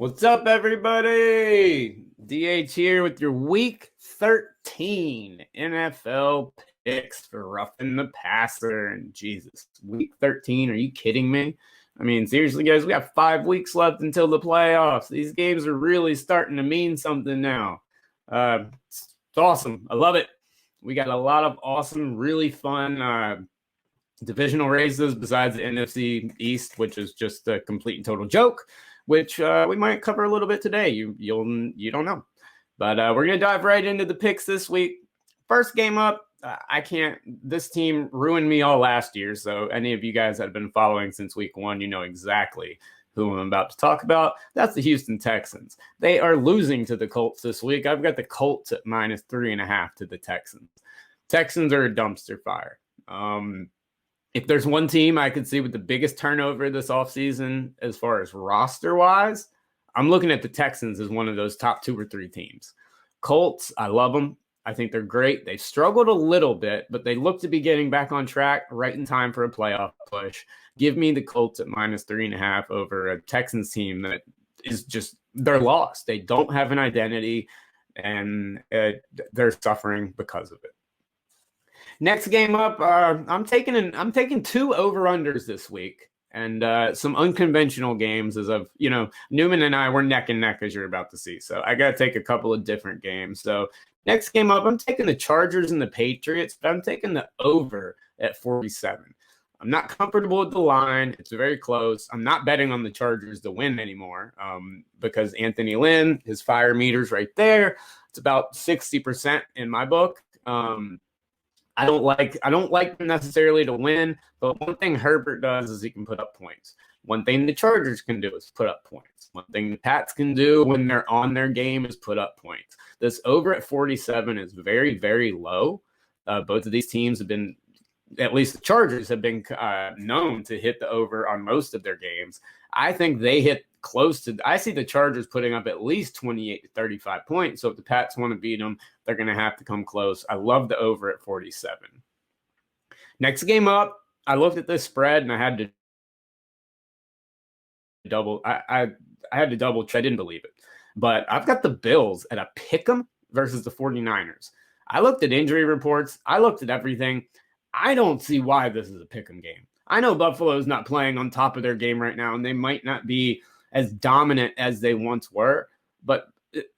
What's up, everybody? DH here with your Week 13 NFL picks for roughing the passer. And Jesus, Week 13? Are you kidding me? I mean, seriously, guys, we have 5 weeks left until the playoffs. These games are really starting to mean something now. It's awesome. I love it. We got a lot of awesome, really fun divisional races besides the NFC East, which is just a complete and total joke, which we might cover a little bit today. You don't know, but we're gonna dive right into the picks this week. First game up, I can't. This team ruined me all last year, so any of you guys that have been following since week one, you know exactly who I'm about to talk about. That's the Houston Texans. They are losing to the Colts this week. I've got the Colts at -3.5 to the Texans. Texans are a dumpster fire. If there's one team I could see with the biggest turnover this offseason as far as roster-wise, I'm looking at the Texans as one of those top 2 or 3 teams. Colts, I love them. I think they're great. They've struggled a little bit, but they look to be getting back on track right in time for a playoff push. Give me the Colts at -3.5 over a Texans team that is just, they're lost. They don't have an identity, and they're suffering because of it. Next game up, I'm taking 2 over-unders this week, and some unconventional games as of, Newman and I, we're neck and neck, as you're about to see. So I got to take a couple of different games. So next game up, I'm taking the Chargers and the Patriots, but I'm taking the over at 47. I'm not comfortable with the line. It's very close. I'm not betting on the Chargers to win anymore because Anthony Lynn, his fire meter's right there. It's about 60% in my book. I don't like them necessarily to win, but one thing Herbert does is he can put up points. One thing the Chargers can do is put up points. One thing the Pats can do when they're on their game is put up points. This over at 47 is very, very low. Both of these teams have been, at least the Chargers have been known to hit the over on most of their games. I think they hit close to, I see the Chargers putting up at least 28 to 35 points. So if the Pats want to beat them, they're going to have to come close. I love the over at 47. Next game up, I looked at this spread and I had to double. I had to double check. I didn't believe it. But I've got the Bills at a pick'em versus the 49ers. I looked at injury reports. I looked at everything. I don't see why this is a pick'em game. I know Buffalo's not playing on top of their game right now, and they might not be as dominant as they once were, but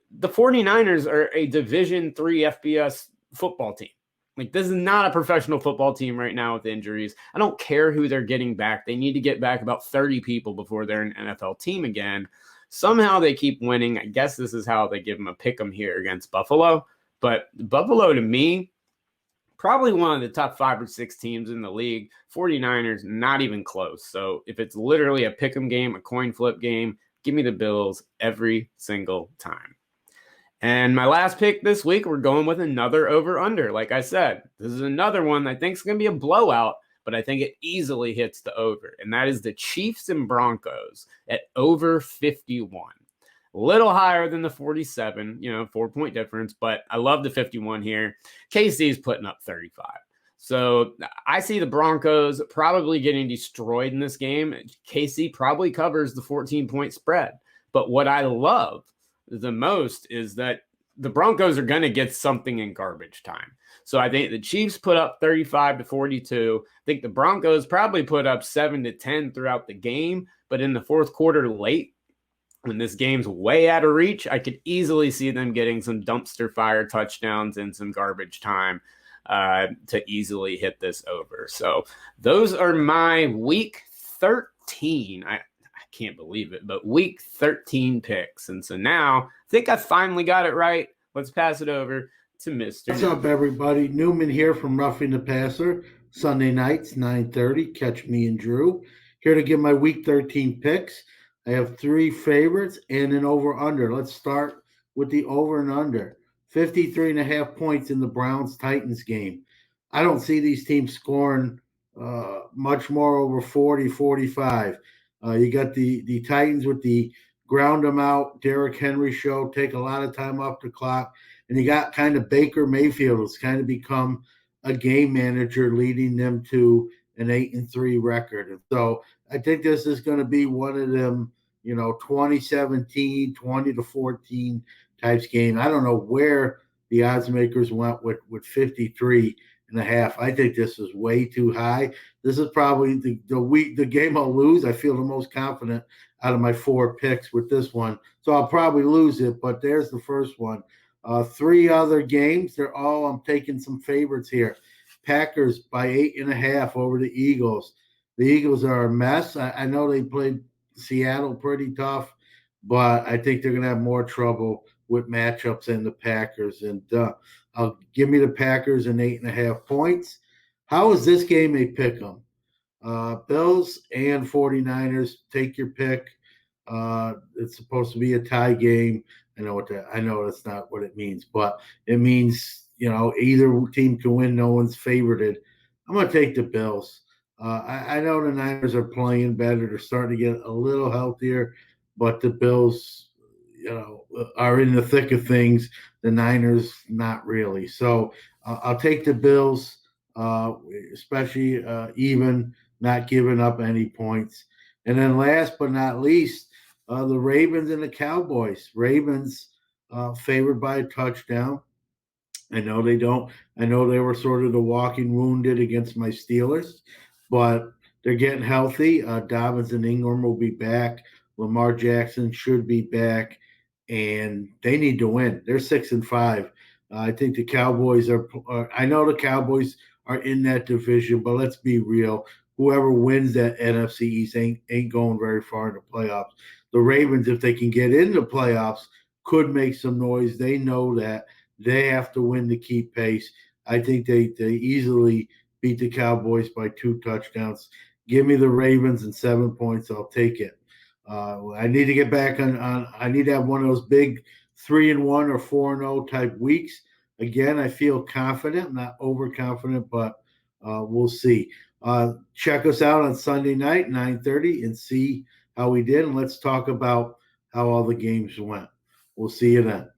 the 49ers are a Division III FBS football team. Like, this is not a professional football team right now with injuries. I don't care who they're getting back. They need to get back about 30 people before they're an NFL team again. Somehow they keep winning. I guess this is how they give them a pick 'em here against Buffalo. But Buffalo, to me, probably one of the top 5 or 6 teams in the league. 49ers, not even close. So if it's literally a pick 'em game, a coin flip game, give me the Bills every single time. And my last pick this week, we're going with another over-under. Like I said, this is another one I think is going to be a blowout, but I think it easily hits the over. And that is the Chiefs and Broncos at over 51. A little higher than the 47, 4-point difference, but I love the 51 here. KC's putting up 35. So I see the Broncos probably getting destroyed in this game. KC probably covers the 14-point spread. But what I love the most is that the Broncos are going to get something in garbage time. So I think the Chiefs put up 35 to 42. I think the Broncos probably put up 7 to 10 throughout the game, but in the fourth quarter late, when this game's way out of reach, I could easily see them getting some dumpster fire touchdowns and some garbage time to easily hit this over. So those are my week 13. I can't believe it, but week 13 picks. And so now I think I finally got it right. Let's pass it over to Mr. What's up, everybody? Newman here from Roughing the Passer. Sunday nights, 9:30. Catch me and Drew. Here to give my week 13 picks. I have 3 favorites and an over-under. Let's start with the over and under. 53.5 points in the Browns-Titans game. I don't see these teams scoring much more over 40, 45. You got the Titans with the ground them out, Derrick Henry show, take a lot of time off the clock. And you got kind of Baker Mayfield who's kind of become a game manager, leading them to an 8-3 record. And so I think this is going to be one of them, 2017, 20-14 types game. I don't know where the odds makers went with 53.5. I think this is way too high. This is probably the game I'll lose. I feel the most confident out of my 4 picks with this one. So I'll probably lose it, but there's the first one. 3 other games. I'm taking some favorites here. Packers by 8.5 over the Eagles. The Eagles are a mess. I know they played Seattle pretty tough, but I think they're going to have more trouble with matchups than the Packers. And I'll give me the Packers and 8.5 points. How is this game a pick 'em? Bills and 49ers, take your pick. It's supposed to be a tie game. I know that's not what it means, but it means either team can win. No one's favorited. I'm going to take the Bills. I know the Niners are playing better. They're starting to get a little healthier, but the Bills, are in the thick of things. The Niners, not really. So I'll take the Bills, especially even, not giving up any points. And then last but not least, the Ravens and the Cowboys. Ravens favored by a touchdown. I know they don't. I know they were sort of the walking wounded against my Steelers, but they're getting healthy. Dobbins and Ingram will be back. Lamar Jackson should be back, and they need to win. They're 6-5. I think the Cowboys are. I know the Cowboys are in that division, but let's be real. Whoever wins that NFC East ain't going very far in the playoffs. The Ravens, if they can get into the playoffs, could make some noise. They know that. They have to win to keep pace. I think they easily beat the Cowboys by 2 touchdowns. Give me the Ravens and 7 points. I'll take it. I need to get back on. I need to have one of those big 3-1 or 4-0 type weeks. Again, I feel confident, not overconfident, but we'll see. Check us out on Sunday night, 9:30, and see how we did. And let's talk about how all the games went. We'll see you then.